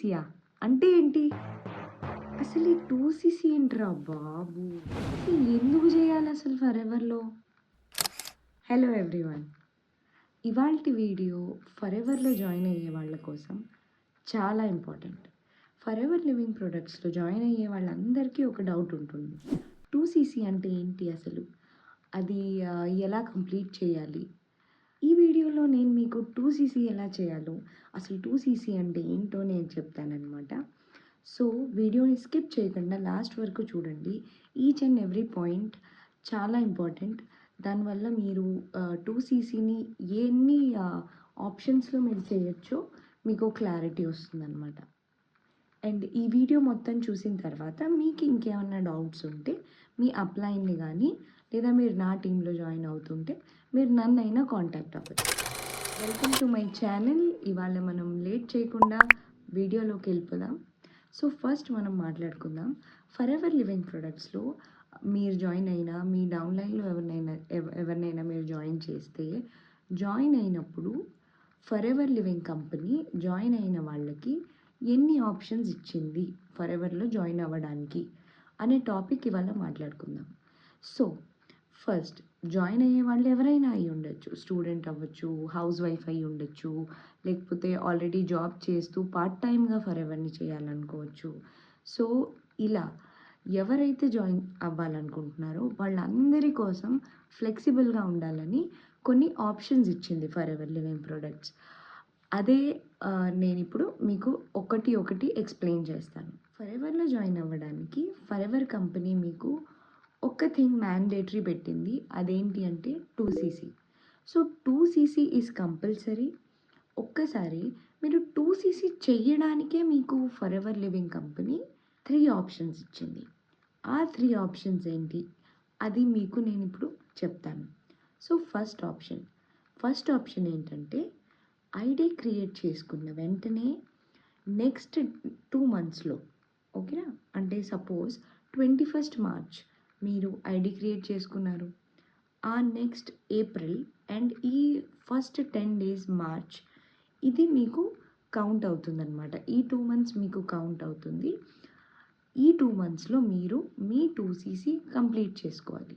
సీసీయా? అంటే ఏంటి? అసలు ఈ 2 సీసీ ఏంట్రా బాబు! అసలు ఎందుకు జేయాలసలు ఫరెవర్‌లో? Hello everyone. ఇవాల్టి వీడియో ఫరెవర్‌లో జాయిన్ అయ్యే వాళ్ళ కోసం చాలా ఇంపార్టెంట్. ఫరెవర్ లివింగ్ ప్రొడక్ట్స్‌లో జాయిన్ అయ్యే వాళ్ళందరికీ ఒక డౌట్ ఉంటుంది. 2 సీసీ అంటే ఏంటి అసలు? అది ఎలా కంప్లీట్ చేయాలి? ఈ వీడియోలో నేను మీకు 2 సీసీ ఎలా చేయాలో, అసలు 2 సీసీ అంటే ఏంటో నేను చెప్తాననమాట. సో, వీడియోని స్కిప్ చేయకుండా లాస్ట్ వరకు చూడండి. ఈచ్ అండ్ ఎవ్రీ పాయింట్ చాలా ఇంపార్టెంట్. దానివల్ల మీరు 2 సీసీని ఎన్ని ఆప్షన్స్‌లో మీరు చేయొచ్చో మీకు క్లారిటీ వస్తుందనమాట. అండ్ ఈ వీడియో మొత్తం చూసిన తర్వాత మీకు ఇంకేమన్నా డౌట్స్ ఉంటే మీ అప్లైన్‌ని గానీ, లేదా మీరు నా టీమ్‌లో జాయిన్ అవుతుంటే మీరు నన్నైనా కాంటాక్ట్ అవ్వచ్చు. Welcome to my channel. ఇవాళ మనం లేట్ చేయకుండా వీడియోలోకి వెళ్ళిపోదాం. సో ఫస్ట్ మనం మాట్లాడుకుందాం. ఫరెవర్ లివింగ్ ప్రొడక్ట్స్‌లో మీరు జాయిన్ అయినా, మీ డౌన్‌లైన్‌లో ఎవరినైనా మీరు జాయిన్ చేస్తే, జాయిన్ అయినప్పుడు ఫరెవర్ లివింగ్ కంపెనీ జాయిన్ అయిన వాళ్ళకి ఎన్ని ఆప్షన్స్ ఇచ్చింది ఫరెవర్‌లో జాయిన్ అవ్వడానికి అనే టాపిక్ ఇవాళ మాట్లాడుకుందాం. సో ఫస్ట్ జాయిన్ అయ్యే వాళ్ళు ఎవరైనా అయ్యి ఉండొచ్చు. స్టూడెంట్ అవ్వచ్చు, హౌస్ వైఫ్ అయ్యి ఉండొచ్చు, లేకపోతే ఆల్రెడీ జాబ్ చేస్తూ పార్ట్ టైమ్‌గా ఫరెవర్‌ని చేయాలనుకోవచ్చు. సో ఇలా ఎవరైతే జాయిన్ అవ్వాలనుకుంటున్నారో వాళ్ళందరి కోసం ఫ్లెక్సిబుల్‌గా ఉండాలని కొన్ని ఆప్షన్స్ ఇచ్చింది ఫరెవర్ లివింగ్ ప్రొడక్ట్స్. అదే నేనిప్పుడు మీకు ఒకటి ఒకటి ఎక్స్‌ప్లెయిన్ చేస్తాను. ఫరెవర్‌లో జాయిన్ అవ్వడానికి ఫరెవర్ కంపెనీ మీకు ఒక్క థింగ్ మ్యాండేటరీ పెట్టింది. అదేంటి అంటే 2 CC. So 2 CC is compulsory. ఒక్కసారి మీరు 2 సీసీ చెయ్యడానికే మీకు ఫరెవర్ లివింగ్ కంపెనీ 3 ఆప్షన్స్ ఇచ్చింది. ఆ 3 ఆప్షన్స్ ఏంటి? అది మీకు నేనిప్పుడు చెప్తాను. సో ఫస్ట్ ఆప్షన్ ఏంటంటే ఐడీ క్రియేట్ చేసుకున్న వెంటనే నెక్స్ట్ 2 మంత్స్‌లో ఓకేనా? అంటే సపోజ్ 21st మార్చ్ మీరు ఐడీ క్రియేట్ చేసుకున్నారు. ఆ నెక్స్ట్ ఏప్రిల్ అండ్ ఈ ఫస్ట్ 10 డేస్ మార్చ్ ఇది మీకు కౌంట్ అవుతుందనమాట. ఈ 2 మంత్స్ మీకు కౌంట్ అవుతుంది. ఈ 2 మంత్స్‌లో మీరు మీ 2 సీసీ కంప్లీట్ చేసుకోవాలి.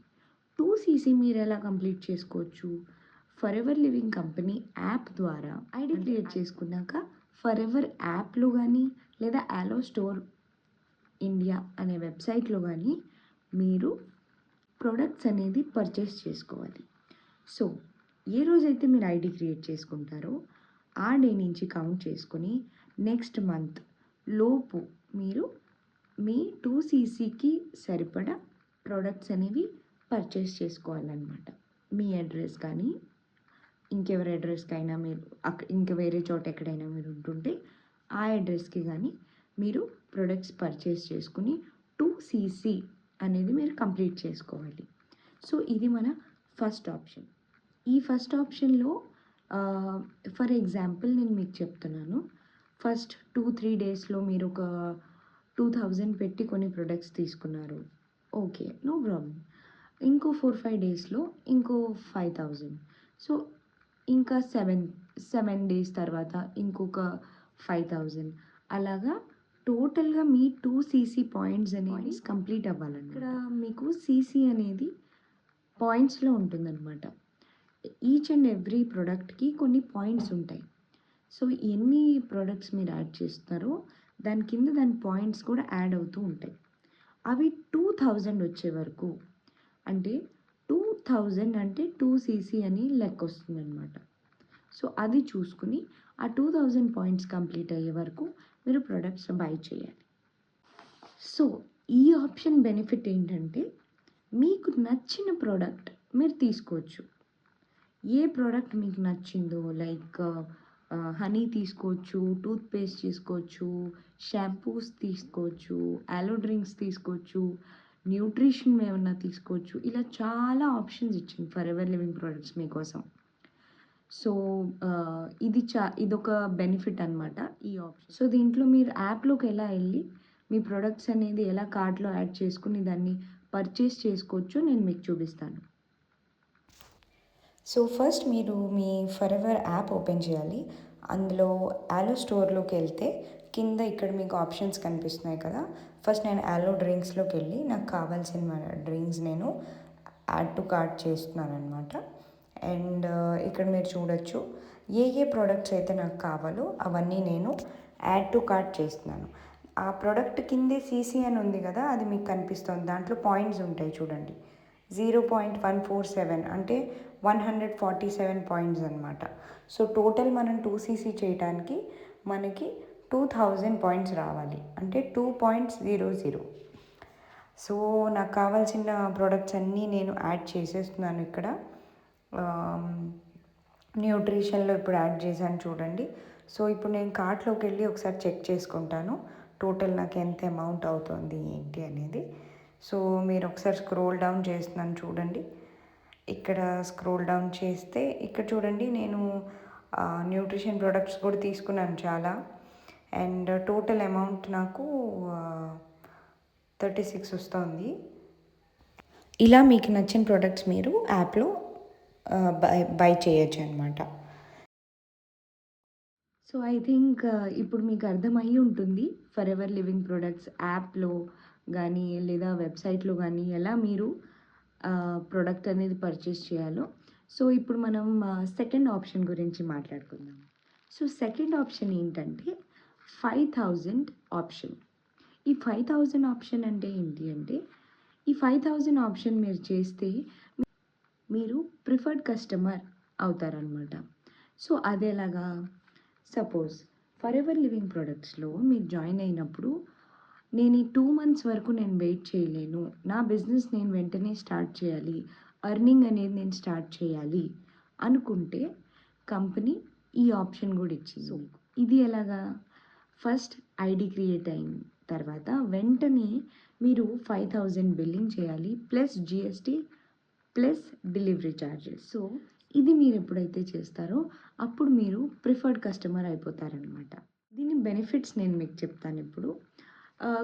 2 సీసీ మీరెలా కంప్లీట్ చేసుకోవచ్చు? ఫరెవర్ లివింగ్ కంపెనీ యాప్ ద్వారా ఐడీ క్రియేట్ చేసుకున్నాక ఫరెవర్ యాప్‌లో గానీ, లేదా యాలో స్టోర్ ఇండియా అనే వెబ్‌సైట్‌లో గానీ మీరు ప్రొడక్ట్స్ అనేది పర్చేస్ చేసుకోవాలి. సో, ఏ రోజైతే మీరు ఐడీ క్రియేట్ చేసుకుంటారో ఆ డే నుంచి కౌంట్ చేసుకొని నెక్స్ట్ మంత్ లోపు మీరు మీ 2 సీసీకి సరిపడా ప్రొడక్ట్స్ అనేవి పర్చేస్ చేసుకోవాలన్నమాట. మీ అడ్రస్ కానీ, ఇంకెవరి అడ్రస్‌కైనా మీరు ఇంకా వేరే చోట ఎక్కడైనా మీరు ఉంటుంటే ఆ అడ్రస్‌కి కానీ మీరు ప్రొడక్ట్స్ పర్చేస్ చేసుకుని 2 సీసీ అనేది మీరు కంప్లీట్ చేసుకోవాలి. సో ఇది మన ఫస్ట్ ఆప్షన్. ఈ ఫస్ట్ ఆప్షన్‌లో ఫర్ ఎగ్జాంపుల్ నేను మీకు చెప్తున్నాను. ఫస్ట్ 2-3 డేస్‌లో మీరు ఒక 2000 పెట్టి కొన్ని ప్రొడక్ట్స్ తీసుకున్నారు. ఓకే. No problem. ఇంకో 4-5 డేస్‌లో ఇంకో 5000. సో ఇంకా 7 డేస్ తర్వాత ఇంకొక 5000 అలాగా టోటల్‌గా మీ 2 సీసీ పాయింట్స్ అనేవి కంప్లీట్ అవ్వాలండి. ఇక్కడ మీకు సీసీ అనేది పాయింట్స్‌లో ఉంటుందన్నమాట. ఈచ్ అండ్ ఎవ్రీ ప్రొడక్ట్‌కి కొన్ని పాయింట్స్ ఉంటాయి. సో ఎన్ని ప్రొడక్ట్స్ మీరు యాడ్ చేస్తారో దాని కింద దాని పాయింట్స్ కూడా యాడ్ అవుతూ ఉంటాయి. అవి 2000 వచ్చే వరకు అంటే 2000 అంటే 2 సీసీ అని లెక్కొస్తుందనమాట. సో అది చూసుకుని ఆ 2000 పాయింట్స్ కంప్లీట్ అయ్యే వరకు మీరు ప్రొడక్ట్స్ బై చేయాలి. సో ఈ ఆప్షన్ బెనిఫిట్ ఏంటంటే మీకు నచ్చిన ప్రోడక్ట్ మీరు తీసుకోవచ్చు. ఏ ప్రోడక్ట్ మీకు నచ్చిందో లైక్ హనీ తీసుకోవచ్చు, టూత్‌పేస్ట్ తీసుకోవచ్చు, షాంపూస్ తీసుకోవచ్చు, యాలో డ్రింక్స్ తీసుకోవచ్చు, న్యూట్రిషన్ ఏమన్నా తీసుకోవచ్చు. ఇలా చాలా ఆప్షన్స్ ఇచ్చింది ఫరెవర్ లివింగ్ ప్రొడక్ట్స్ మీకోసం. సో ఇదొక బెనిఫిట్ అనమాట ఈ ఆప్షన్. సో దీంట్లో మీరు యాప్‌లోకి ఎలా వెళ్ళి మీ ప్రొడక్ట్స్ అనేది ఎలా కార్ట్‌లో యాడ్ చేసుకుని దాన్ని పర్చేస్ చేసుకోవచ్చో నేను మీకు చూపిస్తాను. సో ఫస్ట్ మీరు మీ ఫరెవర్ యాప్ ఓపెన్ చేయాలి. అందులో యాలో స్టోర్లోకి వెళ్తే కింద ఇక్కడ మీకు ఆప్షన్స్ కనిపిస్తున్నాయి కదా. ఫస్ట్ నేను యాలో డ్రింక్స్లోకి వెళ్ళి నాకు కావాల్సిన డ్రింక్స్ నేను యాడ్ టు కార్ట్ చేస్తున్నాను అనమాట. అండ్ ఇక్కడ మీరు చూడొచ్చు ఏ ఏ ప్రోడక్ట్స్ అయితే నాకు కావాలో అవన్నీ నేను యాడ్ టు కార్ట్ చేస్తున్నాను. ఆ ప్రోడక్ట్ కిందే సీసీ అని ఉంది కదా, అది మీకు కనిపిస్తుంది. దాంట్లో పాయింట్స్ ఉంటాయి చూడండి, 0.147 అంటే 147 పాయింట్స్ అనమాట. సో టోటల్ మనం 2cc చేయడానికి మనకి 2000 పాయింట్స్ రావాలి, అంటే 2.00. సో నాకు కావాల్సిన ప్రోడక్ట్స్ అన్నీ నేను యాడ్ చేసేస్తున్నాను ఇక్కడ. న్యూట్రిషన్లో ఇప్పుడు యాడ్ చేశాను చూడండి. సో ఇప్పుడు నేను కార్ట్లోకి వెళ్ళి ఒకసారి చెక్ చేసుకుంటాను టోటల్ నాకు ఎంత అమౌంట్ అవుతుంది ఏంటి అనేది. సో మీరు ఒకసారి స్క్రోల్ డౌన్ చేస్తున్నాను చూడండి. ఇక్కడ స్క్రోల్ డౌన్ చేస్తే ఇక్కడ చూడండి, నేను న్యూట్రిషన్ ప్రొడక్ట్స్ కూడా తీసుకున్నాను చాలా. అండ్ టోటల్ అమౌంట్ నాకు 36 వస్తుంది. ఇలా మీకు నచ్చిన ప్రొడక్ట్స్ మీరు యాప్లో బై చేయొచ్చు అనమాట. సో ఐ థింక్ ఇప్పుడు మీకు అర్థమయ్యి ఉంటుంది ఫర్ ఎవర్ లివింగ్ ప్రొడక్ట్స్ యాప్లో కానీ లేదా వెబ్సైట్లో కానీ ఎలా మీరు ప్రోడక్ట్ అనేది పర్చేస్ చేయాలో. సో ఇప్పుడు మనం సెకండ్ ఆప్షన్ గురించి మాట్లాడుకుందాం. సో సెకండ్ ఆప్షన్ ఏంటంటే 5000 ఆప్షన్. ఈ 5000 ఆప్షన్ అంటే ఏంటి అంటే, ఈ 5000 ఆప్షన్ మీరు చేస్తే మీరు ప్రిఫర్డ్ కస్టమర్ అవుతారనమాట. సో అది ఎలాగా? సపోజ్ ఫర్ ఎవర్ లివింగ్ ప్రొడక్ట్స్లో మీరు జాయిన్ అయినప్పుడు నేను ఈ 2 months వరకు నేను వెయిట్ చేయలేను, నా బిజినెస్ నేను వెంటనే స్టార్ట్ చేయాలి, అర్నింగ్ అనేది నేను స్టార్ట్ చేయాలి అనుకుంటే కంపెనీ ఈ ఆప్షన్ కూడా ఇచ్చింది. సో ఇది ఎలాగా? ఫస్ట్ ఐడి క్రియేట్ అయిన తర్వాత వెంటనే మీరు 5000 బిల్లింగ్ చేయాలి, plus GST plus delivery charges. So ఇది మీరు ఎప్పుడైతే చేస్తారో అప్పుడు మీరు ప్రిఫర్డ్ కస్టమర్ అయిపోతారనమాట. దీని బెనిఫిట్స్ నేను మీకు చెప్తాను ఇప్పుడు.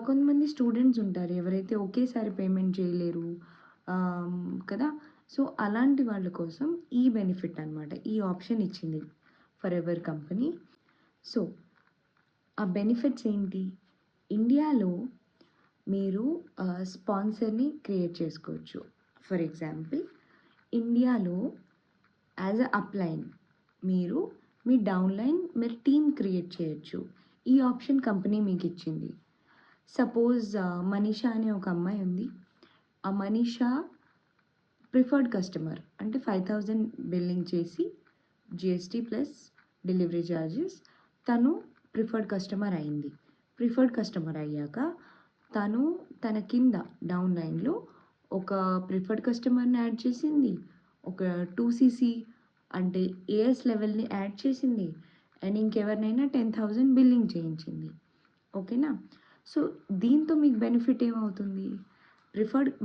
కొంతమంది స్టూడెంట్స్ ఉంటారు ఎవరైతే ఒకేసారి పేమెంట్ చేయలేరు కదా. సో అలాంటి వాళ్ళ కోసం ఈ బెనిఫిట్ అనమాట, ఈ ఆప్షన్ ఇచ్చింది ఫర్ ఎవర్ కంపెనీ. సో ఆ బెనిఫిట్స్ ఏంటి? ఇండియాలో మీరు స్పాన్సర్ని క్రియేట్ చేసుకోవచ్చు. ఫర్ ఎగ్జాంపుల్ ఇండియాలో యాజ్ అ అప్లైన్ మీరు మీ డౌన్లైన్ మీరు టీమ్ క్రియేట్ చేయొచ్చు. ఈ ఆప్షన్ కంపెనీ మీకు ఇచ్చింది. సపోజ్ మనీషా అనే ఒక అమ్మాయి ఉంది. ఆ మనీషా ప్రిఫర్డ్ కస్టమర్ అంటే 5000 బిల్లింగ్ చేసి జిఎస్టీ ప్లస్ డెలివరీ ఛార్జెస్ తను ప్రిఫర్డ్ కస్టమర్ అయింది. ప్రిఫర్డ్ కస్టమర్ అయ్యాక తను తన కింద డౌన్లైన్లో ఒక ప్రిఫర్డ్ కస్టమర్ని యాడ్ చేసింది, ఒక 2cc అంటే ఏఎస్ లెవెల్ని యాడ్ చేసింది, అండ్ ఇంకెవరినైనా 10,000 బిల్లింగ్ చేయించింది. ఓకేనా? సో దీంతో మీకు బెనిఫిట్ ఏమవుతుంది?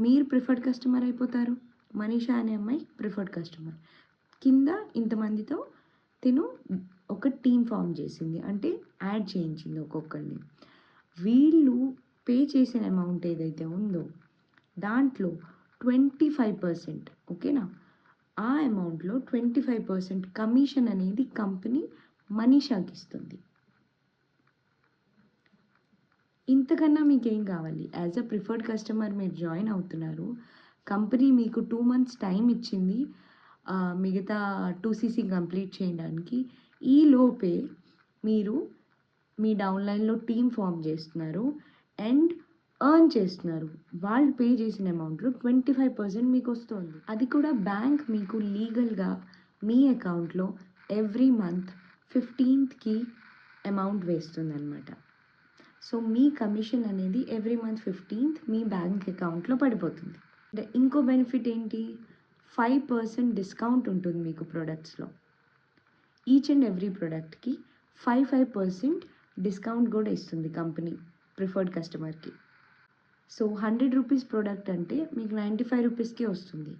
మీరు ప్రిఫర్డ్ కస్టమర్ అయిపోతారు. మనీషా అనే అమ్మాయి ప్రిఫర్డ్ కస్టమర్. కింద ఇంతమందితో తిను ఒక టీమ్ ఫామ్ చేసింది, అంటే యాడ్ చేయించింది ఒక్కొక్కరిని. వీళ్ళు పే చేసిన అమౌంట్ ఏదైతే ఉందో దాంట్లో 25%, ఓకేనా, ఆ అమౌంట్లో 25% కమిషన్ అనేది కంపెనీ మనీషాకి ఇస్తుంది. ఇంతకన్నా మీకేం కావాలి? యాజ్ అ ప్రిఫర్డ్ కస్టమర్ మీరు జాయిన్ అవుతున్నారు, కంపెనీ మీకు 2 months టైం ఇచ్చింది మిగతా 2cc కంప్లీట్ చేయడానికి. ఈ లోపే మీరు మీ డౌన్లైన్లో టీమ్ ఫామ్ చేస్తున్నారు అండ్ ఎర్న్ చేస్తున్నారు. వాళ్ళు పే చేసిన అమౌంట్లో 25% మీకు వస్తుంది. అది కూడా బ్యాంక్ మీకు లీగల్గా మీ అకౌంట్లో ఎవ్రీ మంత్ 15th అమౌంట్ వేస్తుంది అనమాట. సో మీ కమిషన్ అనేది ఎవ్రీ మంత్ 15th మీ బ్యాంక్ అకౌంట్లో పడిపోతుంది. అంటే ఇంకో బెనిఫిట్ ఏంటి? 5% డిస్కౌంట్ ఉంటుంది మీకు ప్రొడక్ట్స్లో. ఈచ్ అండ్ ఎవ్రీ ప్రోడక్ట్కి 5% డిస్కౌంట్ కూడా ఇస్తుంది కంపెనీ ప్రిఫర్డ్ కస్టమర్కి. సో 100 రూపీస్ ప్రోడక్ట్ అంటే మీకు 95 రూపీస్కి వస్తుంది.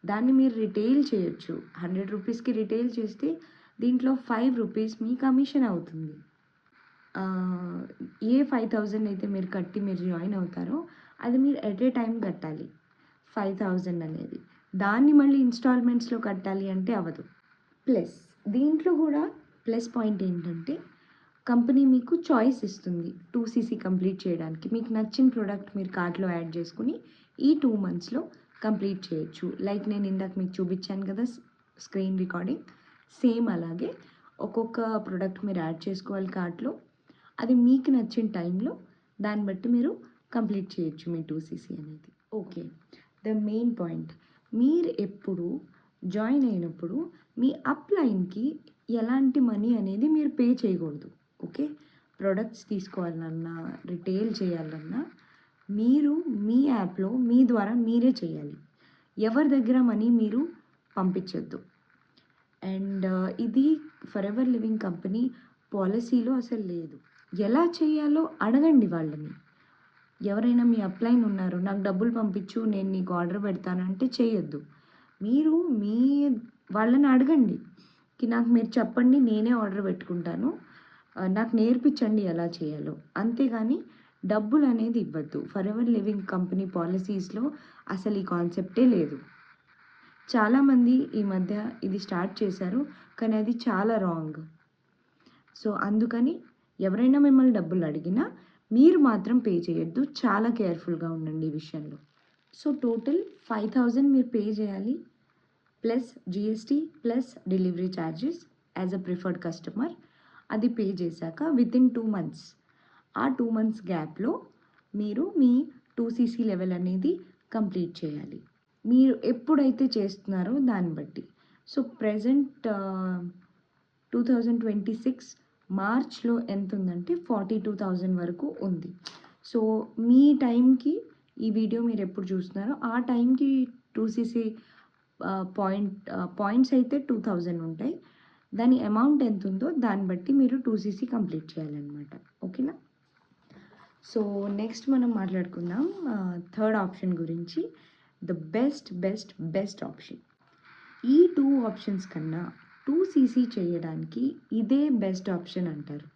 దాన్ని మీరు రిటైల్ చేయొచ్చు. 100 రూపీస్కి రిటైల్ చేస్తే దీంట్లో 5 రూపీస్ మీ కమిషన్ అవుతుంది. ఏ 5000 అయితే మీరు కట్టి మీరు జాయిన్ అవుతారో అది మీరు ఎట్ ఏ టైం కట్టాలి 5000 అనేది. దాన్ని మళ్ళీ ఇన్స్టాల్మెంట్స్లో కట్టాలి అంటే అవ్వదు. ప్లస్ దీంట్లో కూడా ప్లస్ పాయింట్ ఏంటంటే కంపెనీ మీకు చాయిస్ ఇస్తుంది 2cc కంప్లీట్ చేయడానికి. మీకు నచ్చిన ప్రోడక్ట్ మీరు కార్ట్‌లో యాడ్ చేసుకొని ఈ 2 మంత్స్‌లో కంప్లీట్ చేయొచ్చు. లైక్ నేను ఇందాక మీకు చూపించాను కదా స్క్రీన్ రికార్డింగ్. సేమ్ అలాగే ఒక్కొక్క ప్రోడక్ట్ మీరు యాడ్ చేసుకోవాలి కార్ట్‌లో. అది మీకు నచ్చిన టైంలో దాన్ని బట్టి మీరు కంప్లీట్ చేయొచ్చు మీ 2cc అనేది. ఓకే. ద మెయిన్ పాయింట్, మీరు ఎప్పుడు జాయిన్ అయినప్పుడు మీ అప్‌లైన్‌కి ఎలాంటి మనీ అనేది మీరు పే చేయకూడదు. ఓకే. ప్రొడక్ట్స్ తీసుకోవాలన్నా, రిటైల్ చేయాలన్నా మీరు మీ యాప్‌లో మీ ద్వారా మీరే చేయాలి. ఎవరి దగ్గర మనీ మీరు పంపించొద్దు. అండ్ ఇది ఫరెవర్ లివింగ్ కంపెనీ పాలిసీలో అసలు లేదు. ఎలా చేయాలో అడగండి వాళ్ళని. ఎవరైనా మీ అప్లైన్ ఉన్నారు, నాకు డబ్బులు పంపించు నేను నీకు ఆర్డర్ పెడతానంటే చేయొద్దు. మీరు మీ వాళ్ళని అడగండి నాకు మీరు చెప్పండి, నేనే ఆర్డర్ పెట్టుకుంటాను, నాకు నేర్పించండి ఎలా చేయాలో. అంతేగాని డబ్బులు అనేది ఇవ్వద్దు. ఫరెవర్ లివింగ్ కంపెనీ పాలసీస్లో అసలు ఈ కాన్సెప్టే లేదు. చాలామంది ఈ మధ్య ఇది స్టార్ట్ చేశారు, కానీ అది చాలా రాంగ్. సో అందుకని ఎవరైనా మిమ్మల్ని డబ్బులు అడిగినా మీరు మాత్రం పే చేయొద్దు. చాలా కేర్ఫుల్గా ఉండండి ఈ విషయంలో. సో టోటల్ 5,000 మీరు పే చేయాలి, plus GST plus delivery charges as a preferred customer. అది పే చేశాక వితిన్ 2 మంత్స్, ఆ 2 మంత్స్ గ్యాప్లో మీరు మీ 2cc లెవెల్ అనేది కంప్లీట్ చేయాలి. మీరు ఎప్పుడైతే చేస్తున్నారో దాన్ని బట్టి. సో ప్రెజెంట్ 2026 మార్చ్లో ఎంత ఉందంటే 42,000 వరకు ఉంది. సో మీ టైంకి ఈ వీడియో మీరు ఎప్పుడు చూస్తున్నారో ఆ టైంకి 2cc పాయింట్స్ అయితే 2,000 ఉంటాయి. దాని అమౌంట్ ఎంత ఉందో దాన్ని బట్టి మీరు 2cc కంప్లీట్ చేయాలన్నమాట. ఓకేనా? సో నెక్స్ట్ మనం మాట్లాడుకుందాం థర్డ్ ఆప్షన్ గురించి. The best option. ఈ 2 ఆప్షన్స్ కన్నా 2cc చేయడానికి ఇదే బెస్ట్ ఆప్షన్ అంటారు.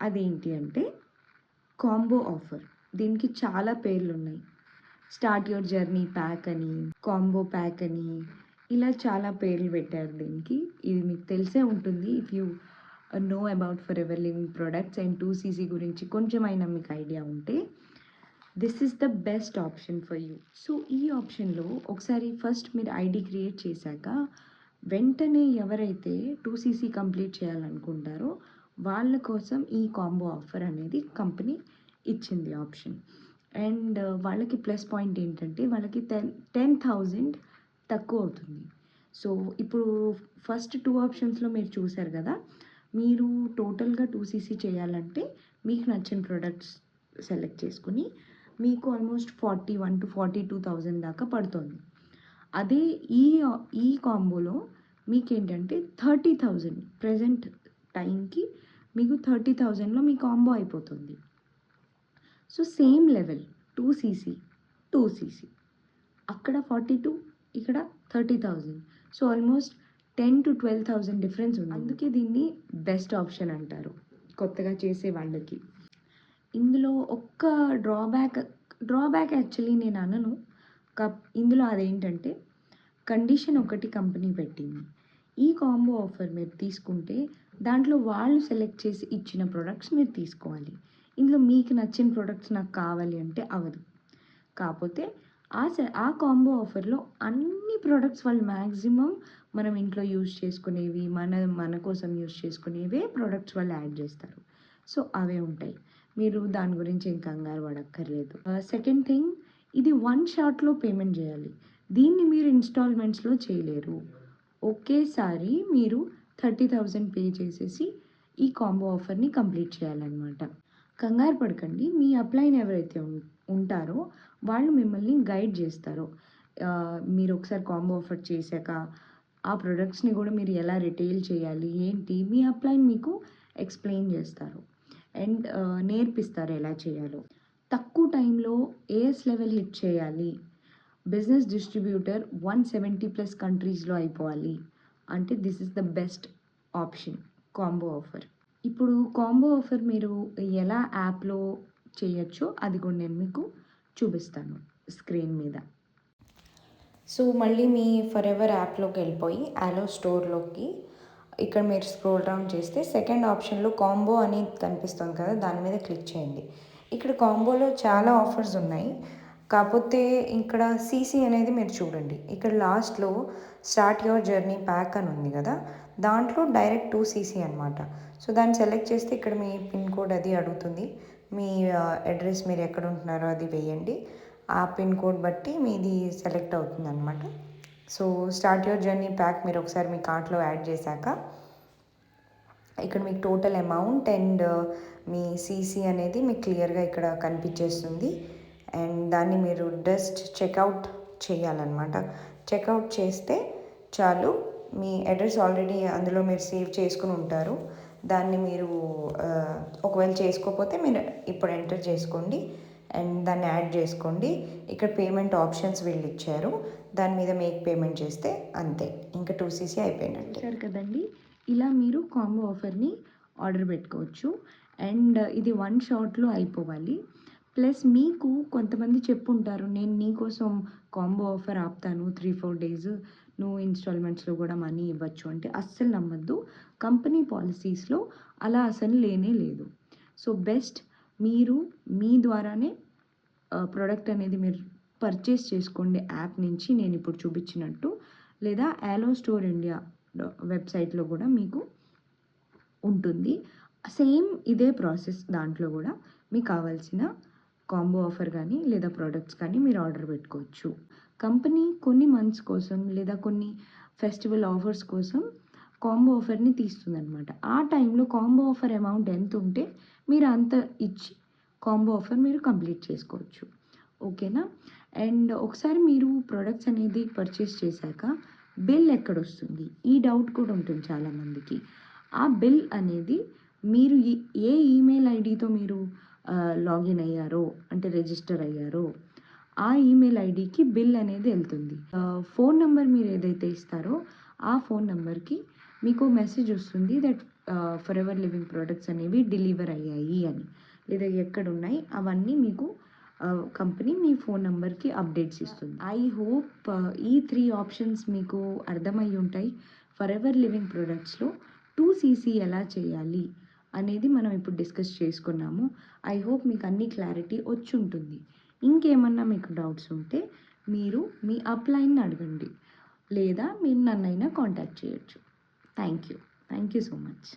అదేంటి అంటే కాంబో ఆఫర్. దీనికి చాలా పేర్లు ఉన్నాయి. స్టార్ట్ యువర్ జర్నీ ప్యాక్ అని, కాంబో ప్యాక్ అని, ఇలా చాలా పేర్లు పెట్టారు దీనికి. ఇది మీకు తెలిసే ఉంటుంది. If you know about forever living products and 2cc గురించి కొంచెమైనా మీకు ఐడియా ఉంటే this is the best option for you. So ఈ ఆప్షన్లో ఒకసారి ఫస్ట్ మీరు ఐడి క్రియేట్ చేశాక వెంటనే ఎవరైతే 2cc కంప్లీట్ చేయాలనుకుంటారో వాళ్ళ కోసం ఈ కాంబో ఆఫర్ అనేది కంపెనీ ఇచ్చింది ఆప్షన్. అండ్ వాళ్ళకి ప్లస్ పాయింట్ ఏంటంటే వాళ్ళకి 10,000 తక్కువ అవుతుంది. సో ఇప్పుడు ఫస్ట్ 2 ఆప్షన్స్లో మీరు చూసారు కదా, మీరు టోటల్గా 2cc చేయాలంటే మీకు నచ్చిన ప్రొడక్ట్స్ సెలెక్ట్ చేసుకుని మీకు ఆల్మోస్ట్ 41,000 to 42,000 దాకా పడుతుంది. అదే ఈ కాంబోలో మీకేంటంటే 30,000 ప్రెజెంట్ టైంకి మీకు 30,000లో మీ కాంబో అయిపోతుంది. సో సేమ్ లెవెల్ 2cc అక్కడ 42, ఇక్కడ 30,000. సో ఆల్మోస్ట్ 10,000 to 12,000 డిఫరెన్స్ ఉంది. అందుకే దీన్ని బెస్ట్ ఆప్షన్ అంటారు కొత్తగా చేసే వాళ్ళకి. ఇందులో ఒక్క డ్రాబ్యాక్ యాక్చువల్లీ నేను అనను. ఇందులో అదేంటంటే కండిషన్ ఒకటి కంపెనీ పెట్టింది. ఈ కాంబో ఆఫర్ మీరు తీసుకుంటే దాంట్లో వాళ్ళు సెలెక్ట్ చేసి ఇచ్చిన ప్రొడక్ట్స్ మీరు తీసుకోవాలి. ఇందులో మీకు నచ్చిన ప్రొడక్ట్స్ నాకు కావాలి అంటే అవ్వదు. కాకపోతే ఆ కాంబో ఆఫర్లో అన్ని ప్రొడక్ట్స్ వాళ్ళు మ్యాక్సిమం మనం ఇంట్లో యూజ్ చేసుకునేవి, మన కోసం యూజ్ చేసుకునేవే ప్రొడక్ట్స్ వాళ్ళు యాడ్ చేస్తారు. సో అవే ఉంటాయి. మీరు దాని గురించి ఏం కంగారు పడక్కర్లేదు. సెకండ్ థింగ్, ఇది 1 షాట్లో పేమెంట్ చేయాలి. దీన్ని మీరు ఇన్స్టాల్మెంట్స్లో చేయలేరు. ఒకేసారి మీరు 30,000 పే చేసేసి ఈ కాంబో ఆఫర్ని కంప్లీట్ చేయాలన్నమాట. కంగారు పడకండి. మీ అప్లైన్ ఎవరైతే ఉంటారో వాళ్ళు మిమ్మల్ని గైడ్ చేస్తారు. మీరు ఒకసారి కాంబో ఆఫర్ చేశాక ఆ ప్రొడక్ట్స్ని కూడా మీరు ఎలా రిటైల్ చేయాలి ఏంటి మీ అప్లైన్ మీకు ఎక్స్ప్లెయిన్ చేస్తారు అండ్ నేర్పిస్తారు ఎలా చేయాలో. తక్కువ టైంలో ఏఎస్ లెవెల్ హిట్ చేయాలి, బిజినెస్ డిస్ట్రిబ్యూటర్ 170+ కంట్రీస్లో అయిపోవాలి అంటే this is the best option combo offer. ఇప్పుడు కాంబో ఆఫర్ మీరు ఎలా యాప్లో చేయొచ్చో అది కూడా నేను మీకు చూపిస్తాను స్క్రీన్ మీద. సో మళ్ళీ మీ ఫరెవర్ యాప్లోకి వెళ్ళిపోయి యాలో స్టోర్లోకి ఇక్కడ మీరు స్క్రోల్ డౌన్ చేస్తే సెకండ్ ఆప్షన్లో కాంబో అని కనిపిస్తుంది కదా, దాని మీద క్లిక్ చేయండి. ఇక్కడ కాంబోలో చాలా ఆఫర్స్ ఉన్నాయి. కాకపోతే ఇక్కడ సీసీ అనేది మీరు చూడండి, ఇక్కడ లాస్ట్లో స్టార్ట్ యువర్ జర్నీ ప్యాక్ అని ఉంది కదా, దాంట్లో డైరెక్ట్ 2cc అనమాట. సో దాన్ని సెలెక్ట్ చేస్తే ఇక్కడ మీ పిన్ కోడ్ అది అడుగుతుంది. మీ అడ్రస్ మీరు ఎక్కడ ఉంటున్నారో అది వేయండి. ఆ పిన్ కోడ్ బట్టి మీది సెలెక్ట్ అవుతుంది అనమాట. So start your journey pack మీరు ఒకసారి మీ కార్ట్లో యాడ్ చేశాక ఇక్కడ మీకు total amount and me CC అనేది మీకు క్లియర్గా ఇక్కడ కనిపించేస్తుంది. అండ్ దాన్ని మీరు జస్ట్ చెక్అవుట్ చేయాలన్నమాట. చెక్అవుట్ చేస్తే చాలు, మీ అడ్రస్ ఆల్రెడీ అందులో మీరు సేవ్ చేసుకుని ఉంటారు. దాన్ని మీరు ఒకవేళ చేసుకోకపోతే మీరు ఇప్పుడు ఎంటర్ చేసుకోండి అండ్ దాన్ని యాడ్ చేసుకోండి. ఇక్కడ పేమెంట్ ఆప్షన్స్ వీళ్ళు ఇచ్చారు, దాని మీద మేక్ పేమెంట్ చేస్తే అంతే, ఇంకా 2cc అయిపోయినట్టే. సరే కదండి, ఇలా మీరు కాంబో ఆఫర్ని ఆర్డర్ పెట్టుకోవచ్చు. అండ్ ఇది 1 షాట్లో అయిపోవాలి. ప్లస్ మీకు కొంతమంది చెప్పుంటారు, నేను నీకోసం కాంబో ఆఫర్ ఆపుతాను 3-4 డేస్, నువ్వు ఇన్స్టాల్మెంట్స్లో కూడా మనీ ఇవ్వచ్చు అంటే అస్సలు నమ్మద్దు. కంపెనీ పాలసీస్లో అలా అసలు లేనే లేదు. సో బెస్ట్ మీరు మీ ద్వారానే ప్రోడక్ట్ అనేది మీరు పర్చేస్ చేసుకోండి యాప్ నుంచి, నేను ఇప్పుడు చూపించినట్టు. లేదా యాలో స్టోర్ ఇండియా వెబ్సైట్లో కూడా మీకు ఉంటుంది సేమ్ ఇదే ప్రాసెస్. దాంట్లో కూడా మీకు కావాల్సిన కాంబో ఆఫర్ కానీ లేదా ప్రోడక్ట్స్ కానీ మీరు ఆర్డర్ పెట్టుకోవచ్చు. కంపెనీ కొన్ని మంత్స్ కోసం లేదా కొన్ని ఫెస్టివల్ ఆఫర్స్ కోసం కాంబో ఆఫర్ని తీస్తుందన్నమాట. ఆ టైంలో కాంబో ఆఫర్ అమౌంట్ ఎంత ఉంటే మీరు అంత ఇచ్చి కాంబో ఆఫర్ మీరు కంప్లీట్ చేసుకోవచ్చు. ఓకేనా? అండ్ ఒకసారి మీరు ప్రోడక్ట్స్ అనేది పర్చేస్ చేశాక బిల్ ఎక్కడొస్తుంది, ఈ డౌట్ కూడా ఉంటుంది చాలామందికి. ఆ బిల్ అనేది మీరు ఏ ఈమెయిల్ ఐడితో మీరు లాగిన్ అయ్యారో అంటే రిజిస్టర్ అయ్యారో ఆ ఈమెయిల్ ఐడికి బిల్ అనేది వెళ్తుంది. ఫోన్ నెంబర్ మీరు ఏదైతే ఇస్తారో ఆ ఫోన్ నెంబర్కి మీకు మెసేజ్ వస్తుంది that for ever living products అనేవి డెలివర్ అయ్యాయి అని, లేదా ఎక్కడున్నాయి అవన్నీ మీకు కంపెనీ మీ ఫోన్ నెంబర్కి అప్డేట్స్ ఇస్తుంది. ఐ హోప్ ఈ 3 ఆప్షన్స్ మీకు అర్థమై ఉంటాయి. ఫర్ ఎవర్ లివింగ్ ప్రోడక్ట్స్లో 2cc ఎలా చేయాలి అనేది మనం ఇప్పుడు డిస్కస్ చేసుకున్నాము. ఐ హోప్ మీకు అన్ని క్లారిటీ వచ్చి ఉంటుంది. ఇంకేమన్నా మీకు డౌట్స్ ఉంటే మీరు మీ అప్లైన్ని అడగండి లేదా మీరు నన్నైనా కాంటాక్ట్ చేయొచ్చు. Thank you so much.